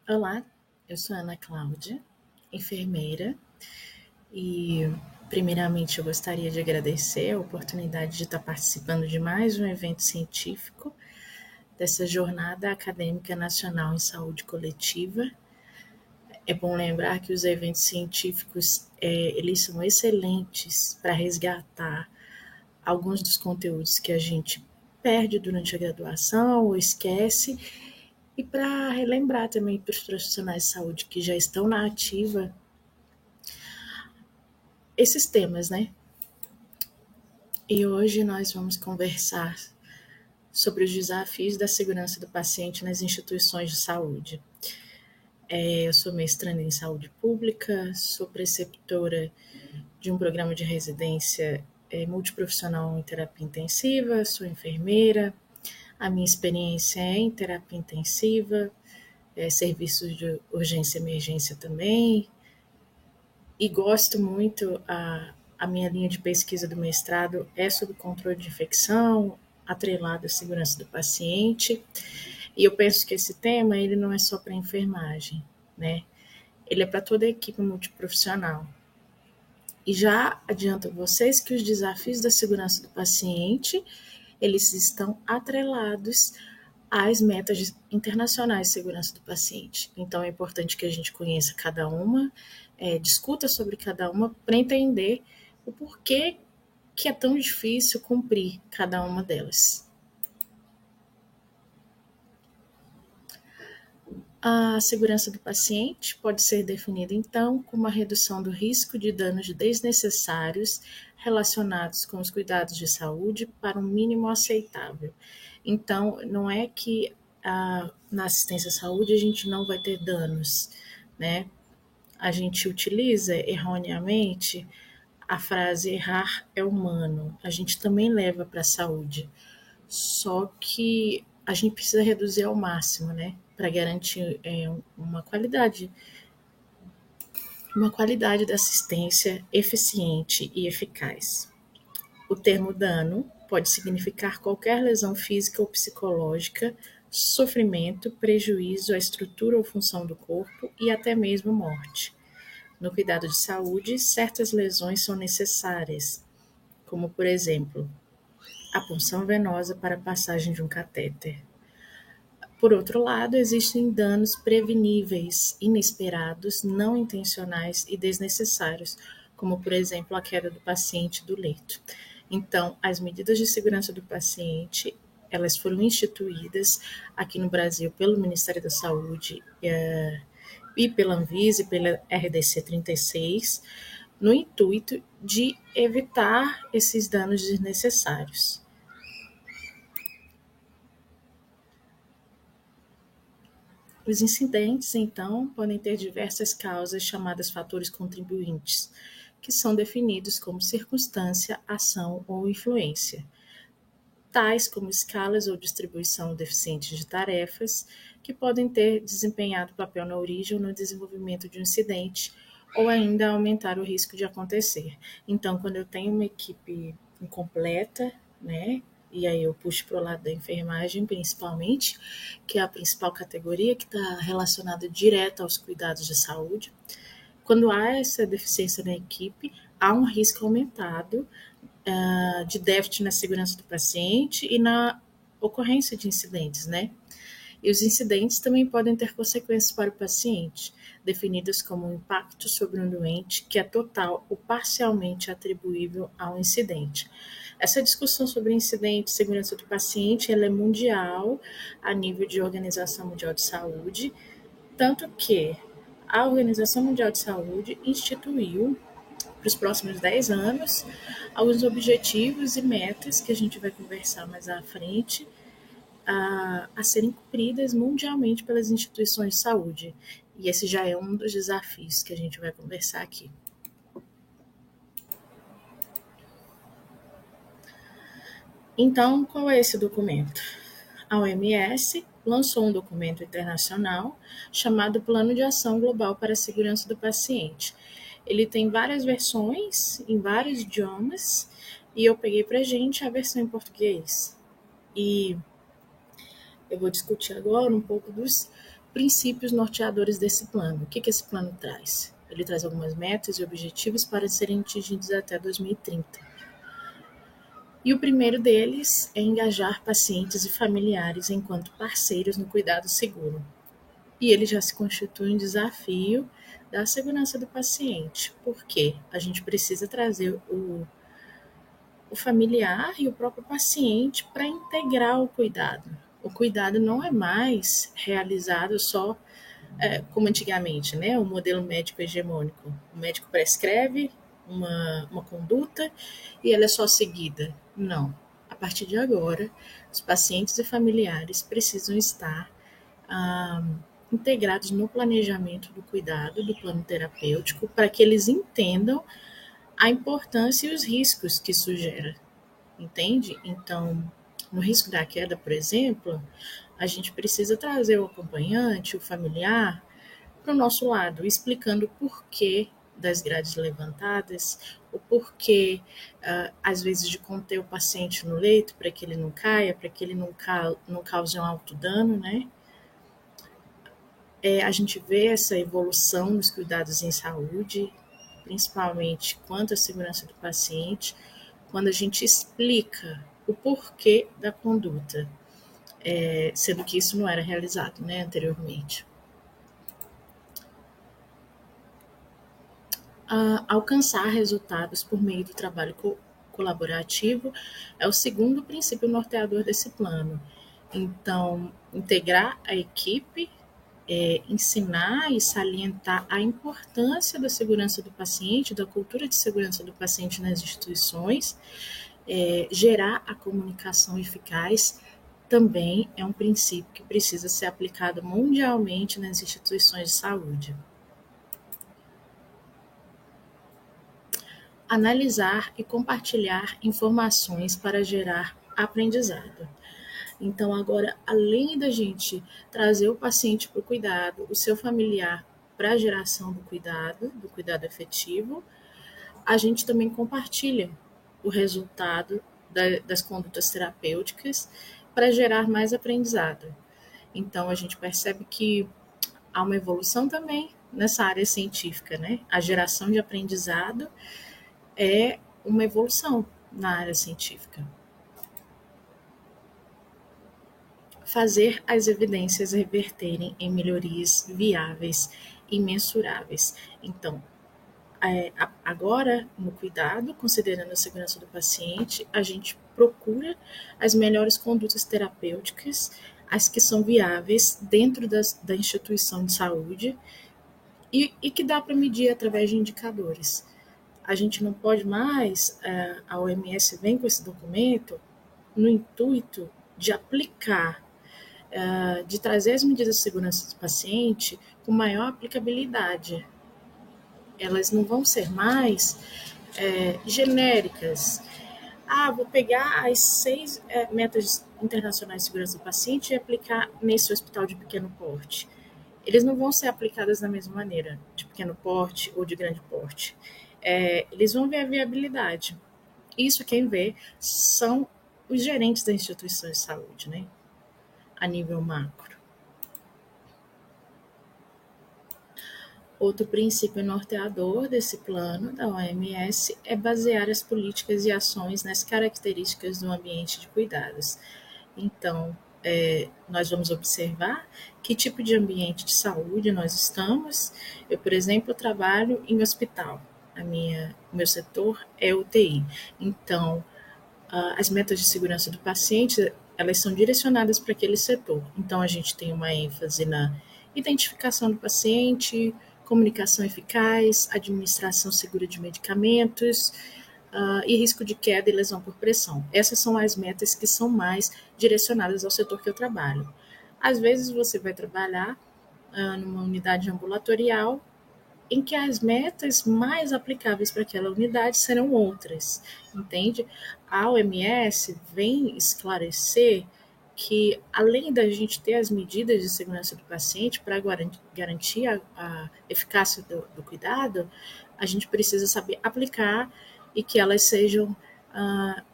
Olá, eu sou Ana Cláudia, enfermeira, e primeiramente eu gostaria de agradecer a oportunidade de estar participando de mais um evento científico dessa Jornada Acadêmica Nacional em Saúde Coletiva. É bom lembrar que os eventos científicos eles são excelentes para resgatar alguns dos conteúdos que a gente perde durante a graduação ou esquece, e para relembrar também para os profissionais de saúde que já estão na ativa esses temas, né? E hoje nós vamos conversar sobre os desafios da segurança do paciente nas instituições de saúde. Eu sou mestranda em saúde pública, sou preceptora de um programa de residência multiprofissional em terapia intensiva, sou enfermeira, a minha experiência é em terapia intensiva, serviços de urgência e emergência também, e gosto muito, a minha linha de pesquisa do mestrado é sobre controle de infecção, atrelado à segurança do paciente, e eu penso que esse tema ele não é só para a enfermagem, né? Ele é para toda a equipe multiprofissional. E já adianto a vocês que os desafios da segurança do paciente, eles estão atrelados às metas internacionais de segurança do paciente. Então é importante que a gente conheça cada uma, discuta sobre cada uma para entender o porquê que é tão difícil cumprir cada uma delas. A segurança do paciente pode ser definida, então, como a redução do risco de danos desnecessários relacionados com os cuidados de saúde para um mínimo aceitável. Então, não é que na assistência à saúde a gente não vai ter danos, né? A gente utiliza erroneamente a frase errar é humano. A gente também leva para a saúde. Só que a gente precisa reduzir ao máximo, né? Para garantir uma qualidade da assistência eficiente e eficaz. O termo dano pode significar qualquer lesão física ou psicológica, sofrimento, prejuízo à estrutura ou função do corpo e até mesmo morte. No cuidado de saúde, certas lesões são necessárias, como, por exemplo, a punção venosa para a passagem de um catéter. Por outro lado, existem danos preveníveis, inesperados, não intencionais e desnecessários, como, por exemplo, a queda do paciente do leito. Então, as medidas de segurança do paciente, elas foram instituídas aqui no Brasil pelo Ministério da Saúde e pela Anvisa e pela RDC 36, no intuito de evitar esses danos desnecessários. Os incidentes, então, podem ter diversas causas chamadas fatores contribuintes, que são definidos como circunstância, ação ou influência, tais como escalas ou distribuição deficiente de tarefas, que podem ter desempenhado papel na origem ou no desenvolvimento de um incidente, ou ainda aumentar o risco de acontecer. Então, quando eu tenho uma equipe incompleta, né, e aí eu puxo para o lado da enfermagem, principalmente, que é a principal categoria que está relacionada direto aos cuidados de saúde. Quando há essa deficiência na equipe, há um risco aumentado de déficit na segurança do paciente e na ocorrência de incidentes, né? E os incidentes também podem ter consequências para o paciente, definidas como um impacto sobre um doente que é total ou parcialmente atribuível ao incidente. Essa discussão sobre incidente e segurança do paciente ela é mundial, a nível de Organização Mundial de Saúde, tanto que a Organização Mundial de Saúde instituiu para os próximos 10 anos alguns objetivos e metas que a gente vai conversar mais à frente, a serem cumpridas mundialmente pelas instituições de saúde. E esse já é um dos desafios que a gente vai conversar aqui. Então, qual é esse documento? A OMS lançou um documento internacional chamado Plano de Ação Global para a Segurança do Paciente. Ele tem várias versões, em vários idiomas, e eu peguei para a gente a versão em português. E eu vou discutir agora um pouco dos princípios norteadores desse plano. O que esse plano traz? Ele traz algumas metas e objetivos para serem atingidos até 2030. E o primeiro deles é engajar pacientes e familiares enquanto parceiros no cuidado seguro. E ele já se constitui um desafio da segurança do paciente, porque a gente precisa trazer o familiar e o próprio paciente para integrar o cuidado. O cuidado não é mais realizado só como antigamente, né? O modelo médico hegemônico. O médico prescreve uma conduta e ela é só seguida. Não. A partir de agora, os pacientes e familiares precisam estar integrados no planejamento do cuidado, do plano terapêutico, para que eles entendam a importância e os riscos que isso gera, entende? Então, no risco da queda, por exemplo, a gente precisa trazer o acompanhante, o familiar, para o nosso lado, explicando o porquê das grades levantadas, o porquê, às vezes, de conter o paciente no leito para que ele não caia, para que ele não cause um alto dano, né? A gente vê essa evolução nos cuidados em saúde, principalmente quanto à segurança do paciente, quando a gente explica o porquê da conduta, sendo que isso não era realizado, né, anteriormente. Alcançar resultados por meio do trabalho colaborativo é o segundo princípio norteador desse plano. Então, integrar a equipe, ensinar e salientar a importância da segurança do paciente, da cultura de segurança do paciente nas instituições, gerar a comunicação eficaz também é um princípio que precisa ser aplicado mundialmente nas instituições de saúde. Analisar e compartilhar informações para gerar aprendizado. Então, agora, além da gente trazer o paciente para o cuidado, o seu familiar para a geração do cuidado efetivo, a gente também compartilha o resultado das condutas terapêuticas para gerar mais aprendizado. Então, a gente percebe que há uma evolução também nessa área científica, né? A geração de aprendizado é uma evolução na área científica. Fazer as evidências reverterem em melhorias viáveis e mensuráveis. Então, agora, no cuidado, considerando a segurança do paciente, a gente procura as melhores condutas terapêuticas, as que são viáveis dentro da instituição de saúde e que dá para medir através de indicadores. A gente não pode mais, a OMS vem com esse documento no intuito de aplicar, de trazer as medidas de segurança do paciente com maior aplicabilidade. Elas não vão ser mais genéricas. Vou pegar as 6 metas internacionais de segurança do paciente e aplicar nesse hospital de pequeno porte. Eles não vão ser aplicadas da mesma maneira, de pequeno porte ou de grande porte. Eles vão ver a viabilidade. Isso quem vê são os gerentes das instituições de saúde, né? A nível macro. Outro princípio norteador desse plano da OMS é basear as políticas e ações nas características do ambiente de cuidados. Então, nós vamos observar que tipo de ambiente de saúde nós estamos. Eu, por exemplo, trabalho em hospital. O meu setor é UTI. Então, as metas de segurança do paciente, elas são direcionadas para aquele setor. Então, a gente tem uma ênfase na identificação do paciente, comunicação eficaz, administração segura de medicamentos e risco de queda e lesão por pressão. Essas são as metas que são mais direcionadas ao setor que eu trabalho. Às vezes, você vai trabalhar numa unidade ambulatorial em que as metas mais aplicáveis para aquela unidade serão outras, entende? A OMS vem esclarecer que, além da gente ter as medidas de segurança do paciente para garantir a eficácia do cuidado, a gente precisa saber aplicar e que elas sejam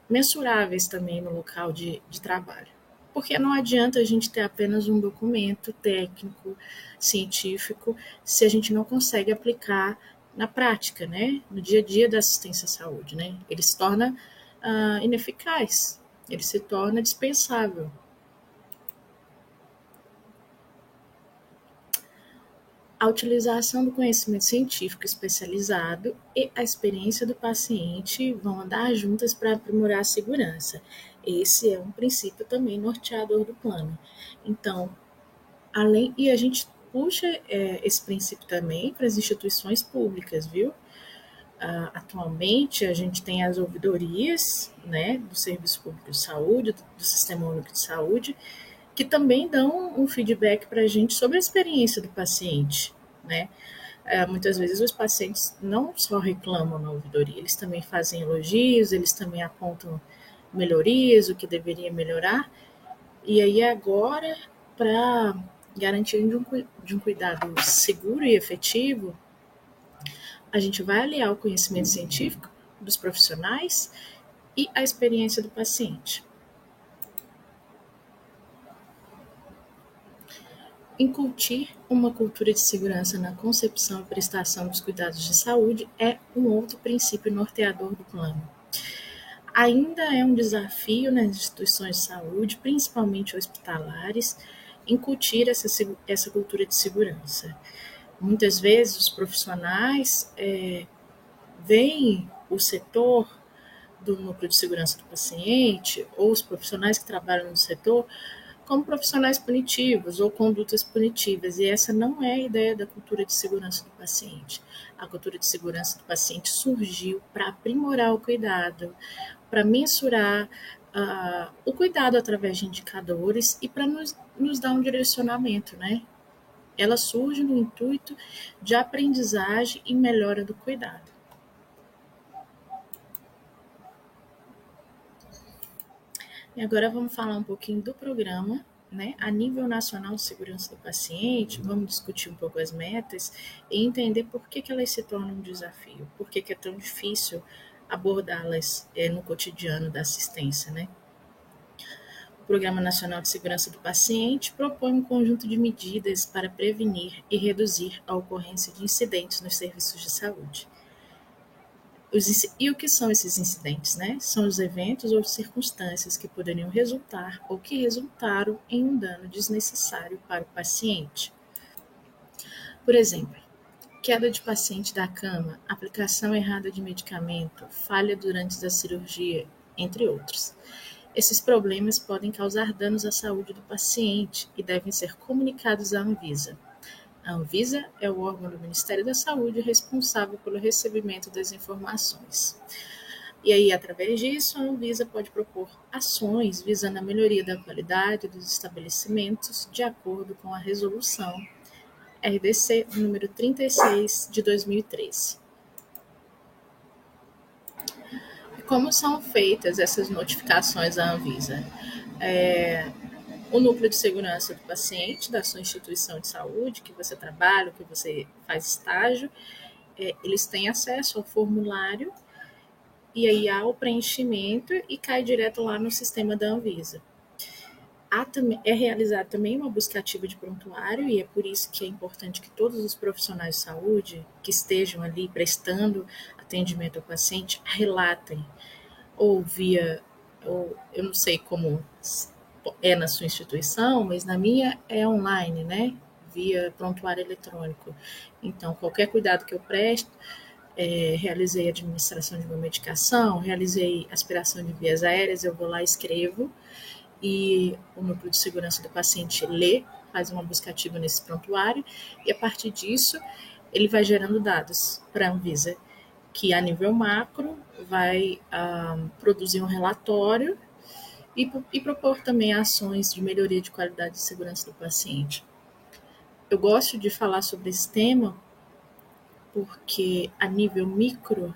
mensuráveis também no local de trabalho. Porque não adianta a gente ter apenas um documento técnico, científico, se a gente não consegue aplicar na prática, né? No dia a dia da assistência à saúde, né? Ele se torna ineficaz, ele se torna dispensável. A utilização do conhecimento científico especializado e a experiência do paciente vão andar juntas para aprimorar a segurança. Esse é um princípio também norteador do plano. Então, e a gente puxa esse princípio também para as instituições públicas, viu? Atualmente, a gente tem as ouvidorias, né, do Serviço Público de Saúde, do Sistema Único de Saúde, que também dão um feedback para a gente sobre a experiência do paciente, né? Muitas vezes os pacientes não só reclamam na ouvidoria, eles também fazem elogios, eles também apontam melhorias, o que deveria melhorar. E aí agora, para garantir de um cuidado seguro e efetivo, a gente vai aliar o conhecimento científico dos profissionais e a experiência do paciente. Incutir uma cultura de segurança na concepção e prestação dos cuidados de saúde é um outro princípio norteador do plano. Ainda é um desafio nas instituições de saúde, principalmente hospitalares, incutir essa cultura de segurança. Muitas vezes os profissionais veem o setor do núcleo de segurança do paciente ou os profissionais que trabalham no setor como profissionais punitivos ou condutas punitivas, e essa não é a ideia da cultura de segurança do paciente. A cultura de segurança do paciente surgiu para aprimorar o cuidado, para mensurar o cuidado através de indicadores e para nos dar um direcionamento, né? Ela surge no intuito de aprendizagem e melhora do cuidado. E agora vamos falar um pouquinho do programa, né? A nível nacional de segurança do paciente, vamos discutir um pouco as metas e entender por que elas se tornam um desafio, por que é tão difícil abordá-las no cotidiano da assistência, né? O Programa Nacional de Segurança do Paciente propõe um conjunto de medidas para prevenir e reduzir a ocorrência de incidentes nos serviços de saúde. E o que são esses incidentes, né? São os eventos ou circunstâncias que poderiam resultar ou que resultaram em um dano desnecessário para o paciente. Por exemplo, queda de paciente da cama, aplicação errada de medicamento, falha durante a cirurgia, entre outros. Esses problemas podem causar danos à saúde do paciente e devem ser comunicados à Anvisa. A Anvisa é o órgão do Ministério da Saúde responsável pelo recebimento das informações. E aí, através disso, a Anvisa pode propor ações visando a melhoria da qualidade dos estabelecimentos de acordo com a resolução RDC número 36 de 2013. Como são feitas essas notificações à Anvisa? O núcleo de segurança do paciente da sua instituição de saúde, que você trabalha, que você faz estágio, eles têm acesso ao formulário e aí há o preenchimento e cai direto lá no sistema da Anvisa. É realizada também uma busca ativa de prontuário e é por isso que é importante que todos os profissionais de saúde que estejam ali prestando atendimento ao paciente relatem ou eu não sei como é na sua instituição, mas na minha é online, né? Via prontuário eletrônico. Então, qualquer cuidado que eu presto, realizei administração de uma medicação, realizei aspiração de vias aéreas, eu vou lá, escrevo, e o núcleo de segurança do paciente lê, faz uma busca ativa nesse prontuário, e a partir disso, ele vai gerando dados para a Anvisa, que a nível macro vai produzir um relatório e propor também ações de melhoria de qualidade e segurança do paciente. Eu gosto de falar sobre esse tema porque a nível micro,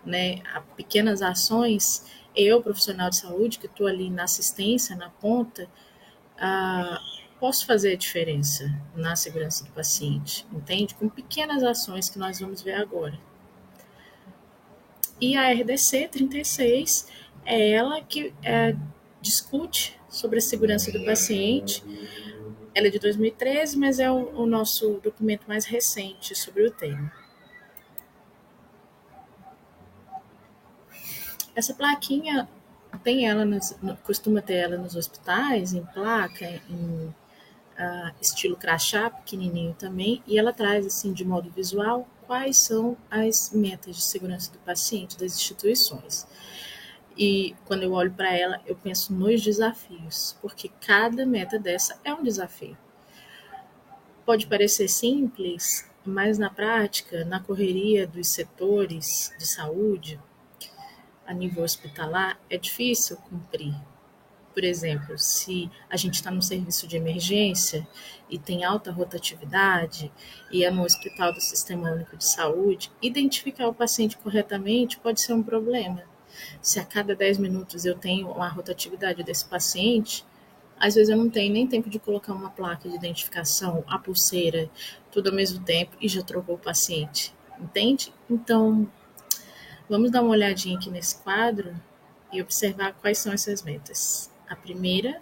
né, a pequenas ações, eu, profissional de saúde, que estou ali na assistência, na ponta, posso fazer a diferença na segurança do paciente, entende? Com pequenas ações que nós vamos ver agora. E a RDC 36 é ela que discute sobre a segurança do paciente. Ela é de 2013, mas é o nosso documento mais recente sobre o tema. Essa plaquinha costuma ter ela nos hospitais, em placa, em estilo crachá, pequenininho também, e ela traz, assim, de modo visual, quais são as metas de segurança do paciente das instituições. E quando eu olho para ela, eu penso nos desafios, porque cada meta dessa é um desafio. Pode parecer simples, mas na prática, na correria dos setores de saúde, a nível hospitalar, é difícil cumprir. Por exemplo, se a gente está num serviço de emergência e tem alta rotatividade e é no hospital do Sistema Único de Saúde, identificar o paciente corretamente pode ser um problema. Se a cada 10 minutos eu tenho a rotatividade desse paciente, às vezes eu não tenho nem tempo de colocar uma placa de identificação, a pulseira, tudo ao mesmo tempo e já trocou o paciente, entende? Então, vamos dar uma olhadinha aqui nesse quadro e observar quais são essas metas. A primeira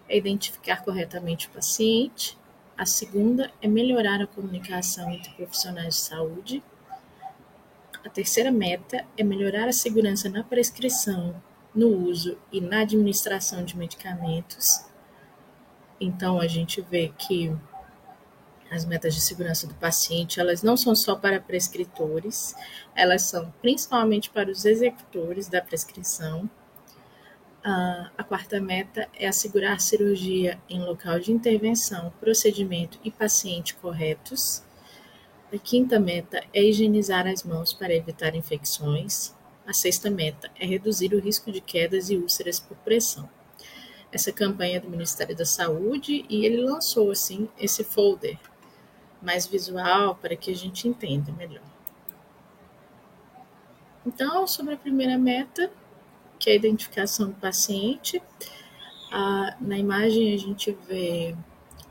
é identificar corretamente o paciente. A segunda é melhorar a comunicação entre profissionais de saúde. A terceira meta é melhorar a segurança na prescrição, no uso e na administração de medicamentos. Então, a gente vê que as metas de segurança do paciente, elas não são só para prescritores, elas são principalmente para os executores da prescrição. A quarta meta é assegurar cirurgia em local de intervenção, procedimento e paciente corretos. A quinta meta é higienizar as mãos para evitar infecções. A sexta meta é reduzir o risco de quedas e úlceras por pressão. Essa campanha é do Ministério da Saúde e ele lançou assim esse folder mais visual para que a gente entenda melhor. Então, sobre a primeira meta, que é a identificação do paciente, na imagem a gente vê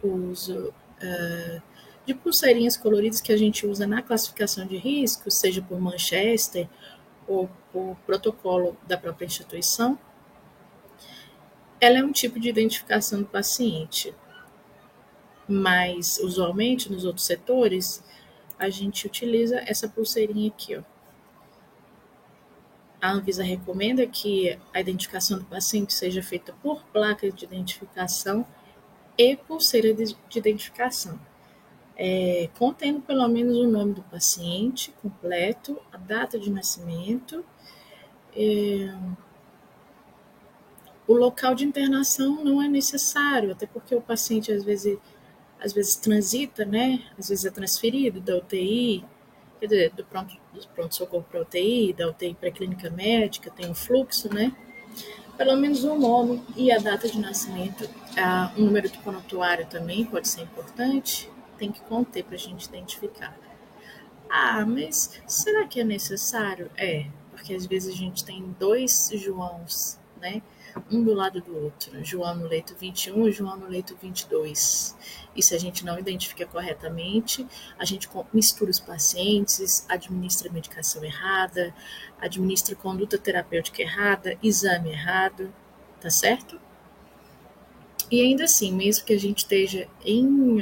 o uso de pulseirinhas coloridas que a gente usa na classificação de riscos, seja por Manchester ou por protocolo da própria instituição. Ela é um tipo de identificação do paciente, mas usualmente nos outros setores a gente utiliza essa pulseirinha aqui, ó. A Anvisa recomenda que a identificação do paciente seja feita por placa de identificação e pulseira de identificação, contendo pelo menos o nome do paciente completo, a data de nascimento, o local de internação não é necessário, até porque o paciente às vezes transita, né? Às vezes é transferido da UTI, quer dizer, do pronto-socorro para a UTI, da UTI para a clínica médica, tem um fluxo, né? Pelo menos o nome e a data de nascimento. O número do prontuário também pode ser importante, tem que conter para a gente identificar. Mas será que é necessário? Porque às vezes a gente tem dois Joãos, né? Um do lado do outro, João no leito 21 e João no leito 22. E se a gente não identifica corretamente, a gente mistura os pacientes, administra medicação errada, administra conduta terapêutica errada, exame errado, tá certo? E ainda assim, mesmo que a gente esteja em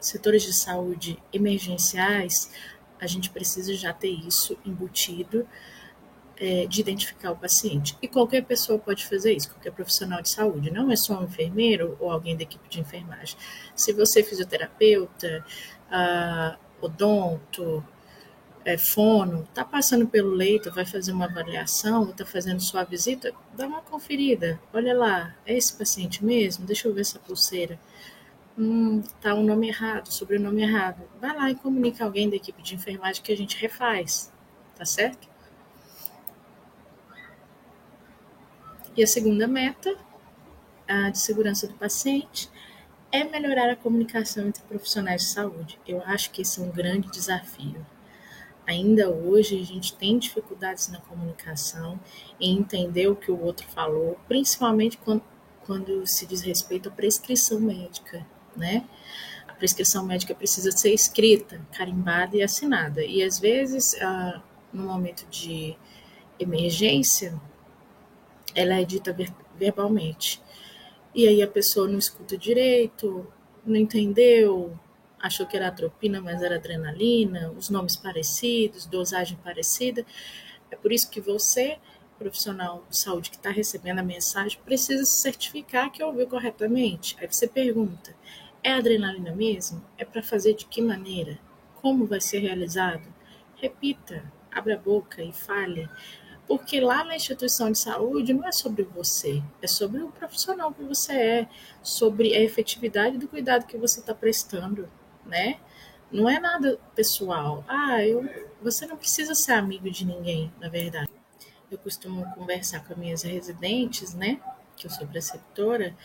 setores de saúde emergenciais, a gente precisa já ter isso embutido, de identificar o paciente. E qualquer pessoa pode fazer isso, qualquer profissional de saúde, não é só um enfermeiro ou alguém da equipe de enfermagem. Se você é fisioterapeuta, odonto, fono, está passando pelo leito, vai fazer uma avaliação, está fazendo sua visita, dá uma conferida. Olha lá, é esse paciente mesmo? Deixa eu ver essa pulseira. Tá um nome errado, sobrenome errado. Vai lá e comunica alguém da equipe de enfermagem que a gente refaz, tá certo? E a segunda meta, a de segurança do paciente, é melhorar a comunicação entre profissionais de saúde. Eu acho que esse é um grande desafio. Ainda hoje a gente tem dificuldades na comunicação, em entender o que o outro falou, principalmente quando se diz respeito à prescrição médica, né? A prescrição médica precisa ser escrita, carimbada e assinada. E às vezes, no momento de emergência, ela é dita verbalmente. E aí a pessoa não escuta direito, não entendeu, achou que era atropina, mas era adrenalina, os nomes parecidos, dosagem parecida. É por isso que você, profissional de saúde que está recebendo a mensagem, precisa se certificar que ouviu corretamente. Aí você pergunta: é adrenalina mesmo? É para fazer de que maneira? Como vai ser realizado? Repita, abra a boca e fale. Porque lá na instituição de saúde não é sobre você, é sobre o profissional que você é, sobre a efetividade do cuidado que você está prestando, né? Não é nada pessoal. Você não precisa ser amigo de ninguém, na verdade. Eu costumo conversar com as minhas residentes, né? Que eu sou preceptora,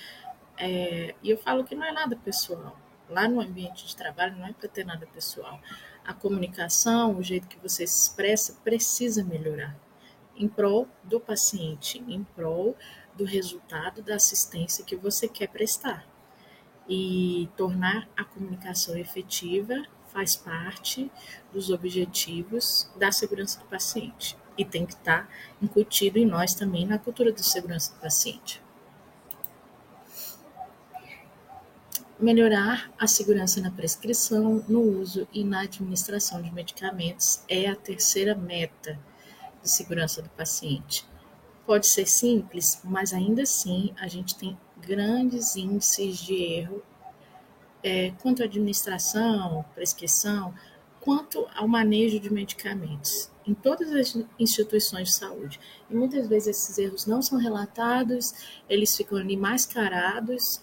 e eu falo que não é nada pessoal. Lá no ambiente de trabalho não é para ter nada pessoal. A comunicação, o jeito que você se expressa, precisa melhorar em prol do paciente, em prol do resultado da assistência que você quer prestar. E tornar a comunicação efetiva faz parte dos objetivos da segurança do paciente. E tem que estar incutido em nós também na cultura de segurança do paciente. Melhorar a segurança na prescrição, no uso e na administração de medicamentos é a terceira meta de segurança do paciente. Pode ser simples, mas ainda assim a gente tem grandes índices de erro quanto à administração, prescrição, quanto ao manejo de medicamentos em todas as instituições de saúde. E muitas vezes esses erros não são relatados, eles ficam ali mascarados,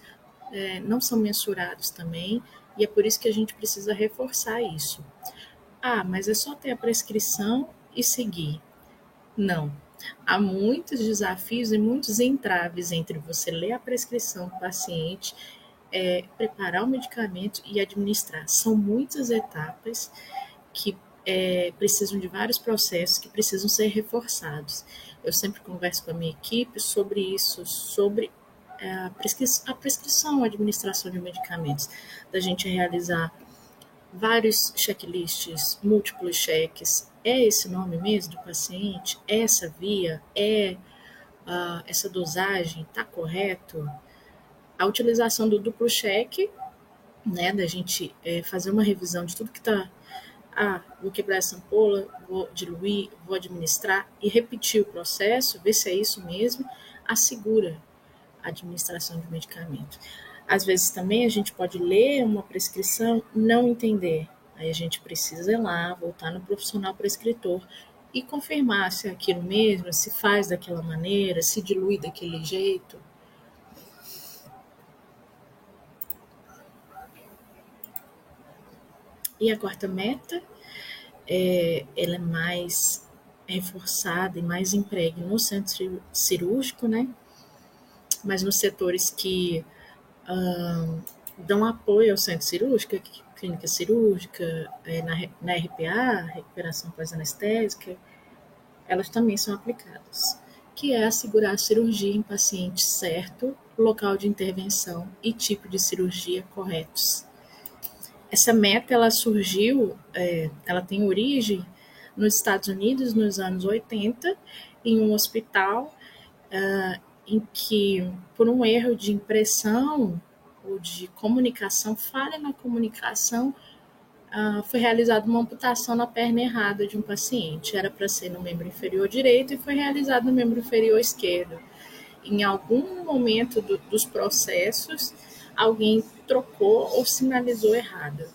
não são mensurados também, e é por isso que a gente precisa reforçar isso. Ah, mas é só ter a prescrição e seguir. Não. Há muitos desafios e muitos entraves entre você ler a prescrição do paciente, preparar o medicamento e administrar. São muitas etapas que precisam de vários processos que precisam ser reforçados. Eu sempre converso com a minha equipe sobre isso, sobre a prescrição, a administração de medicamentos, da gente realizar vários checklists, múltiplos cheques. É esse nome mesmo do paciente? É essa via? Essa dosagem? Está correto? A utilização do duplo cheque, né, da gente fazer uma revisão de tudo que está. Vou quebrar essa ampola, vou diluir, vou administrar e repetir o processo, ver se é isso mesmo, assegura a administração de medicamento. Às vezes também a gente pode ler uma prescrição, não entender. Aí a gente precisa ir lá, voltar no profissional prescritor e confirmar se é aquilo mesmo, se faz daquela maneira, se dilui daquele jeito. E a quarta meta, ela é mais reforçada e mais empregue no centro cirúrgico, né? Mas nos setores que dão apoio ao centro cirúrgico, clínica cirúrgica, na RPA, recuperação pós-anestésica, elas também são aplicadas, que é assegurar a cirurgia em paciente certo, local de intervenção e tipo de cirurgia corretos. Essa meta ela surgiu, ela tem origem nos Estados Unidos nos anos 80, em um hospital em que, por um erro de impressão ou de comunicação, falha na comunicação, foi realizada uma amputação na perna errada de um paciente. Era para ser no membro inferior direito e foi realizado no membro inferior esquerdo. Em algum momento dos processos, alguém trocou ou sinalizou errado.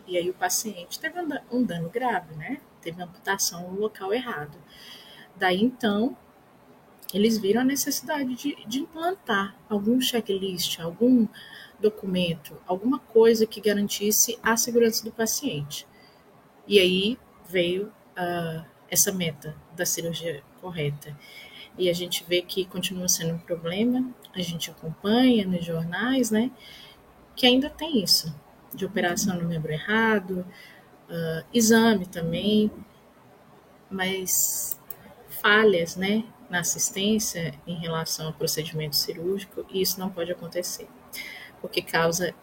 E aí o paciente teve um dano grave, né? Teve amputação no local errado. Daí então, eles viram a necessidade de implantar algum checklist, algum documento, alguma coisa que garantisse a segurança do paciente. E aí veio essa meta da cirurgia correta. E a gente vê que continua sendo um problema, a gente acompanha nos jornais, né, que ainda tem isso, de operação no membro errado, exame também, mas falhas, né, na assistência em relação ao procedimento cirúrgico, e isso não pode acontecer, porque causa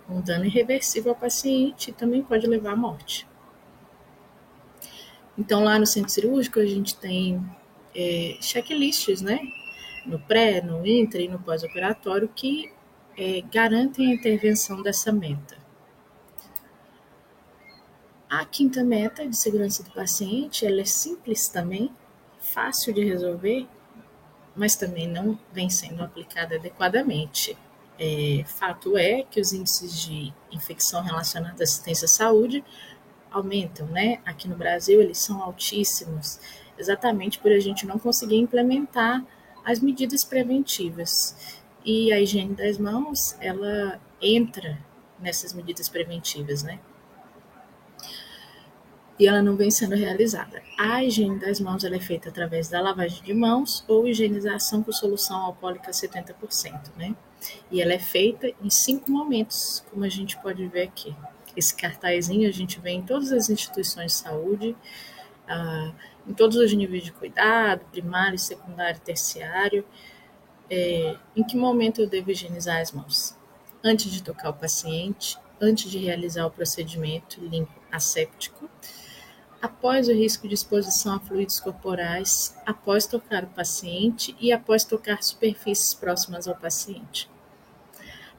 um dano irreversível ao paciente e também pode levar à morte. Então, lá no centro cirúrgico, a gente tem checklists, né, no pré, no intra e no pós-operatório que garantem a intervenção dessa meta. A quinta meta de segurança do paciente, ela é simples também, fácil de resolver, mas também não vem sendo aplicada adequadamente. Fato é que os índices de infecção relacionada à assistência à saúde aumentam, né? Aqui no Brasil eles são altíssimos, exatamente por a gente não conseguir implementar as medidas preventivas. E a higiene das mãos, ela entra nessas medidas preventivas, né? E ela não vem sendo realizada. A higiene das mãos ela é feita através da lavagem de mãos ou higienização com solução alcoólica 70%, né? E ela é feita em 5 momentos, como a gente pode ver aqui. Esse cartazinho a gente vê em todas as instituições de saúde, em todos os níveis de cuidado, primário, secundário, terciário. Em que momento eu devo higienizar as mãos? Antes de tocar o paciente, antes de realizar o procedimento limpo asséptico, após o risco de exposição a fluidos corporais, após tocar o paciente e após tocar superfícies próximas ao paciente.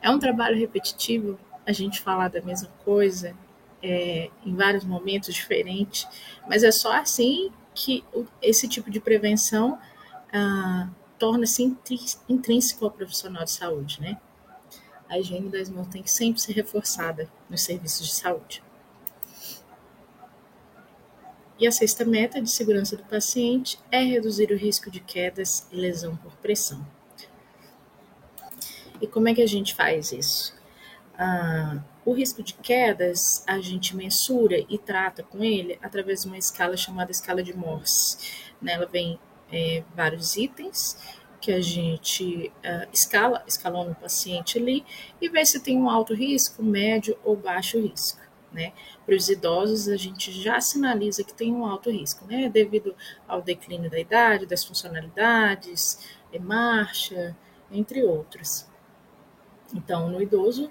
É um trabalho repetitivo a gente falar da mesma coisa em vários momentos diferentes, mas é só assim que esse tipo de prevenção torna-se intrínseco ao profissional de saúde, né? A higiene das mãos tem que sempre ser reforçada nos serviços de saúde. E a sexta meta de segurança do paciente é reduzir o risco de quedas e lesão por pressão. E como é que a gente faz isso? O risco de quedas a gente mensura e trata com ele através de uma escala chamada escala de Morse. Nela vem vários itens que a gente escalona o paciente ali e vê se tem um alto risco, médio ou baixo risco. Né? Para os idosos, a gente já sinaliza que tem um alto risco, né? Devido ao declínio da idade, das funcionalidades, marcha, entre outros. Então, no idoso,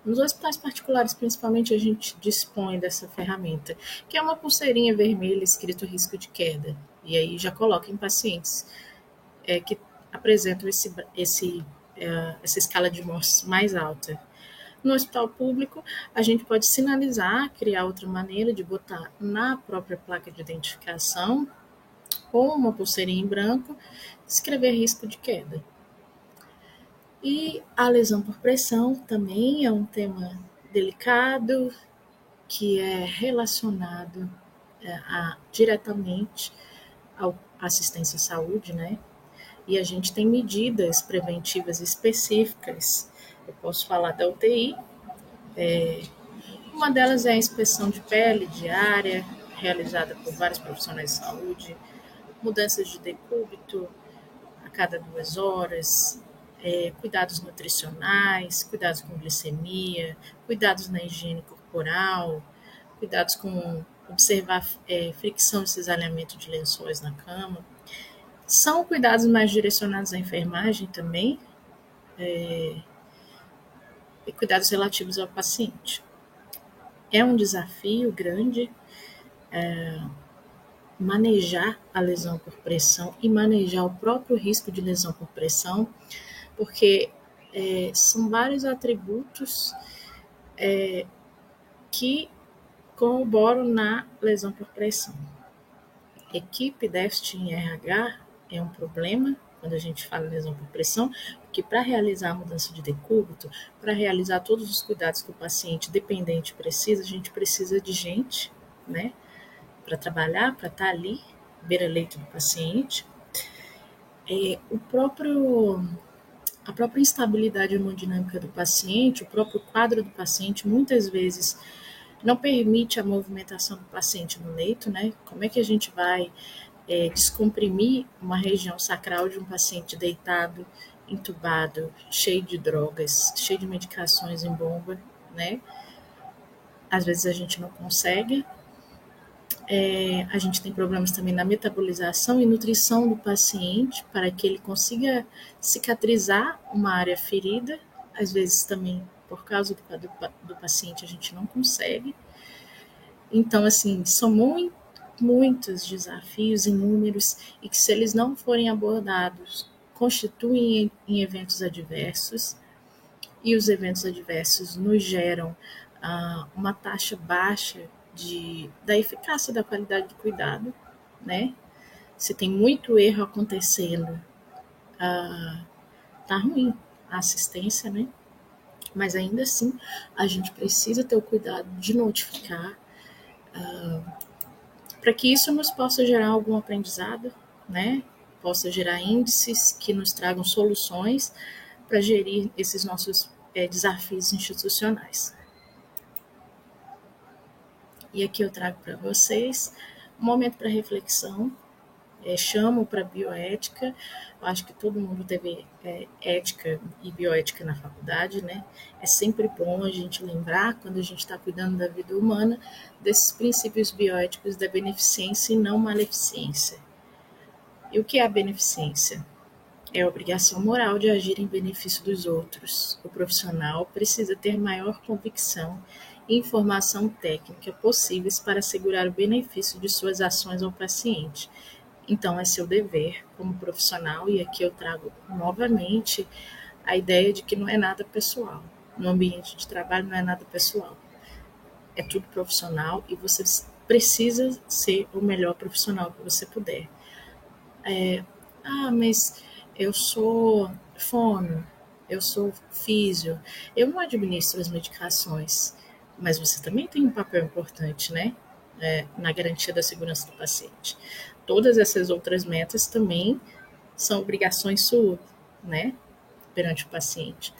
nos hospitais particulares, principalmente, a gente dispõe dessa ferramenta, que é uma pulseirinha vermelha escrito risco de queda. E aí já coloca em pacientes que apresentam essa escala de Morse mais alta. No hospital público, a gente pode sinalizar, criar outra maneira de botar na própria placa de identificação ou uma pulseirinha em branco, escrever risco de queda. E a lesão por pressão também é um tema delicado que é relacionado diretamente à assistência à saúde, né? E a gente tem medidas preventivas específicas. Eu posso falar da UTI. Uma delas é a inspeção de pele diária, realizada por vários profissionais de saúde, mudanças de decúbito a cada 2 horas, cuidados nutricionais, cuidados com glicemia, cuidados na higiene corporal, cuidados com observar fricção e cisalhamento de lençóis na cama. São cuidados mais direcionados à enfermagem também, e cuidados relativos ao paciente. É um desafio grande manejar a lesão por pressão e manejar o próprio risco de lesão por pressão, porque são vários atributos que corroboram na lesão por pressão. Equipe déficit em RH é um problema quando a gente fala em lesão por pressão, porque para realizar a mudança de decúbito, para realizar todos os cuidados que o paciente dependente precisa, a gente precisa de gente, né, para trabalhar, para estar ali, beira-leito do paciente. A própria instabilidade hemodinâmica do paciente, o próprio quadro do paciente, muitas vezes não permite a movimentação do paciente no leito, né? Como é que a gente vai descomprimir uma região sacral de um paciente deitado, entubado, cheio de drogas, cheio de medicações em bomba, né? Às vezes a gente não consegue. A gente tem problemas também na metabolização e nutrição do paciente para que ele consiga cicatrizar uma área ferida. Às vezes também, por causa do paciente, a gente não consegue. Então, assim, são muitos desafios, inúmeros, e que, se eles não forem abordados, constituem em eventos adversos, e os eventos adversos nos geram uma taxa baixa da eficácia da qualidade do cuidado, né? Se tem muito erro acontecendo, tá ruim a assistência, né? Mas ainda assim, a gente precisa ter o cuidado de notificar para que isso nos possa gerar algum aprendizado, né? Possa gerar índices que nos tragam soluções para gerir esses nossos desafios institucionais. E aqui eu trago para vocês um momento para reflexão. Chamo para bioética. Eu acho que todo mundo teve ética e bioética na faculdade, né? É sempre bom a gente lembrar, quando a gente está cuidando da vida humana, desses princípios bioéticos da beneficência e não maleficência. E o que é a beneficência? É a obrigação moral de agir em benefício dos outros. O profissional precisa ter maior convicção e informação técnica possíveis para assegurar o benefício de suas ações ao paciente. Então, é seu dever como profissional, e aqui eu trago novamente a ideia de que não é nada pessoal. No ambiente de trabalho não é nada pessoal. É tudo profissional e você precisa ser o melhor profissional que você puder. Mas eu sou fono, eu sou físio, eu não administro as medicações, mas você também tem um papel importante, né? Na garantia da segurança do paciente. Todas essas outras metas também são obrigações suas, né? Perante o paciente.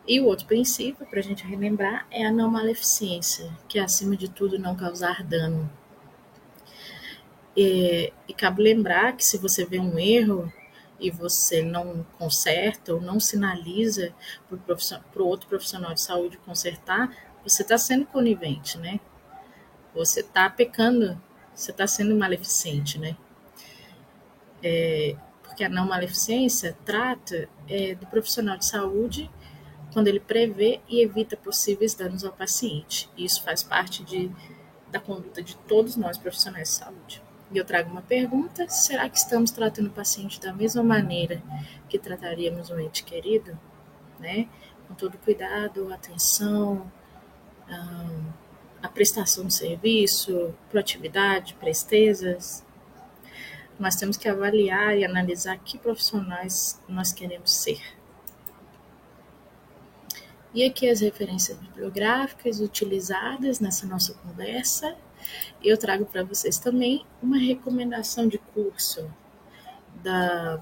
E o outro princípio, para a gente relembrar, é a não maleficência, que é, acima de tudo, não causar dano. E cabe lembrar que, se você vê um erro e você não conserta ou não sinaliza para o outro profissional de saúde consertar, você está sendo conivente, né? Você está pecando, você está sendo maleficente, né? Porque a não maleficência trata do profissional de saúde quando ele prevê e evita possíveis danos ao paciente. E isso faz parte da conduta de todos nós profissionais de saúde. E eu trago uma pergunta: será que estamos tratando o paciente da mesma maneira que trataríamos um ente querido? Né? Com todo cuidado, atenção, a prestação de serviço, proatividade, prestezas. Nós temos que avaliar e analisar que profissionais nós queremos ser. E aqui as referências bibliográficas utilizadas nessa nossa conversa. Eu trago para vocês também uma recomendação de curso da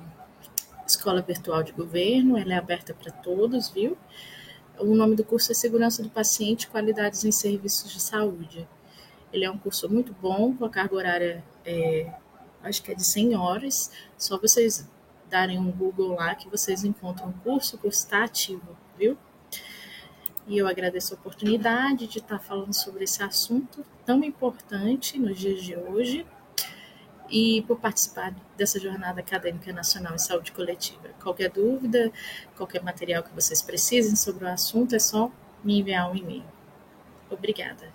Escola Virtual de Governo. Ela é aberta para todos, viu? O nome do curso é Segurança do Paciente e Qualidades em Serviços de Saúde. Ele é um curso muito bom, com a carga horária, acho que é de 100 horas. Só vocês darem um Google lá que vocês encontram o curso está ativo, viu? E eu agradeço a oportunidade de estar falando sobre esse assunto tão importante nos dias de hoje e por participar dessa jornada acadêmica nacional em saúde coletiva. Qualquer dúvida, qualquer material que vocês precisem sobre o assunto, é só me enviar um e-mail. Obrigada.